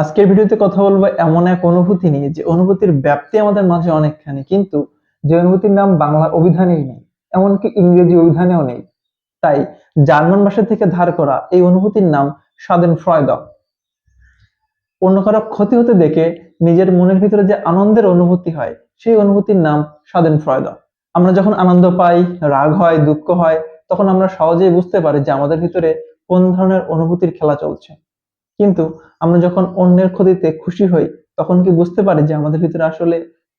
আজকের ভিডিওতে কথা বলবো এমন এক অনুভূতি নিয়ে যে অনুভূতির ব্যাপ্তি আমাদের মাঝে অনেকখানি, কিন্তু যে অনুভূতির নাম বাংলা অভিধানেই নেই, এমনকি ইংরেজি অভিধানেও নেই। তাই জার্মান ভাষা থেকে ধার করা এই অনুভূতির নাম স্chadenfreude। অন্য কারো ক্ষতি হতে দেখে নিজের মনের ভিতরে যে আনন্দের অনুভূতি হয়, সেই অনুভূতির নাম স্chadenfreude। আমরা যখন আনন্দ পাই, রাগ হয়, দুঃখ হয়, তখন আমরা সহজেই বুঝতে পারি যে আমাদের ভিতরে কোন ধরনের অনুভূতির খেলা চলছে। কিন্তু আমরা যখন অন্যের ক্ষতিতে খুশি হই, তখন কি বুঝতে পারি যে আমাদের ভিতরে আসলে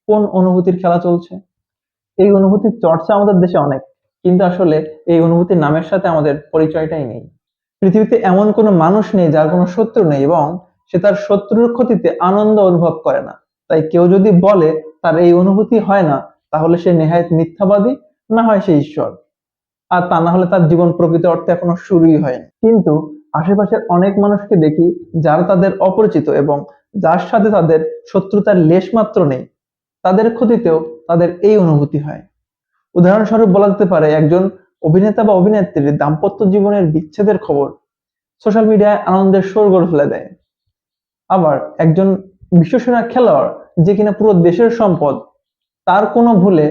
কোন অনুভূতির খেলা চলছে? এই অনুভূতির চর্চা আমাদের দেশে অনেক, কিন্তু আসলে এই অনুভূতির নামের সাথে আমাদের পরিচয়টাই নেই। পৃথিবীতে এমন কোনো মানুষ নেই যার কোনো শত্রু নেই এবং সে তার শত্রুর ক্ষতিতে আনন্দ অনুভব করে না। তাই কেউ যদি বলে তার এই অনুভূতি হয় না, তাহলে সে নেহায়েত মিথ্যাবাদী, না হয় সে ঈশ্বর। আর তা না হলে তার জীবন প্রকৃত অর্থে এখনো শুরুই হয়নি। কিন্তু আশেপাশের অনেক মানুষকে দেখি যারা তাদের অপরিচিত এবং যার সাথে তাদের শত্রুতার লেশ মাত্র নেই, তাদের ক্ষতিতেও তাদের এই অনুভূতি হয়। উদাহরণস্বরূপ বলা যেতে পারে, একজন অভিনেতা বা অভিনেত্রীর দাম্পত্য জীবনের বিচ্ছেদের খবর সোশ্যাল মিডিয়ায় আনন্দের শোরগোল ফেলে দেয়। আবার একজন বিশ্বসেরা খেলোয়াড় যে কিনা পুরো দেশের সম্পদ, তার কোনো ভুলে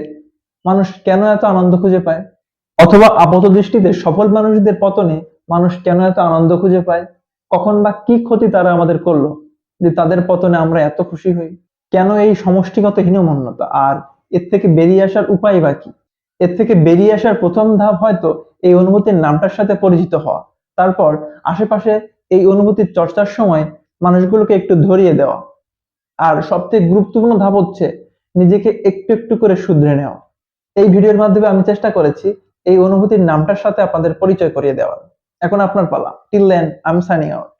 মানুষ কেন এত আনন্দ খুঁজে পায়? অথবা আপাতদৃষ্টিতে সফল মানুষদের পতনে মানুষ কেন এত আনন্দ খুঁজে পায়? কখন বা কি ক্ষতি তারা আমাদের করলো যে তাদের পতনে আমরা এত খুশি হই? কেন এই সমষ্টিগত হীনমন্যতা? আর এর থেকে বেরিয়ে আসার উপায় বা কি? এর থেকে বেরিয়ে আসার প্রথম ধাপ হয়তো এই অনুভূতির নামটার সাথে পরিচিত হওয়া। তারপর আশেপাশে এই অনুভূতির চর্চার সময় মানুষগুলোকে একটু ধরিয়ে দেওয়া। আর সবথেকে গুরুত্বপূর্ণ ধাপ হচ্ছে নিজেকে একটু একটু করে শুধরে নেওয়া। এই ভিডিওর মাধ্যমে আমি চেষ্টা করেছি এই অনুভূতির নামটার সাথে আপনাদের পরিচয় করিয়ে দেওয়ার। এখন আপনার পালা। Till then, I am signing out.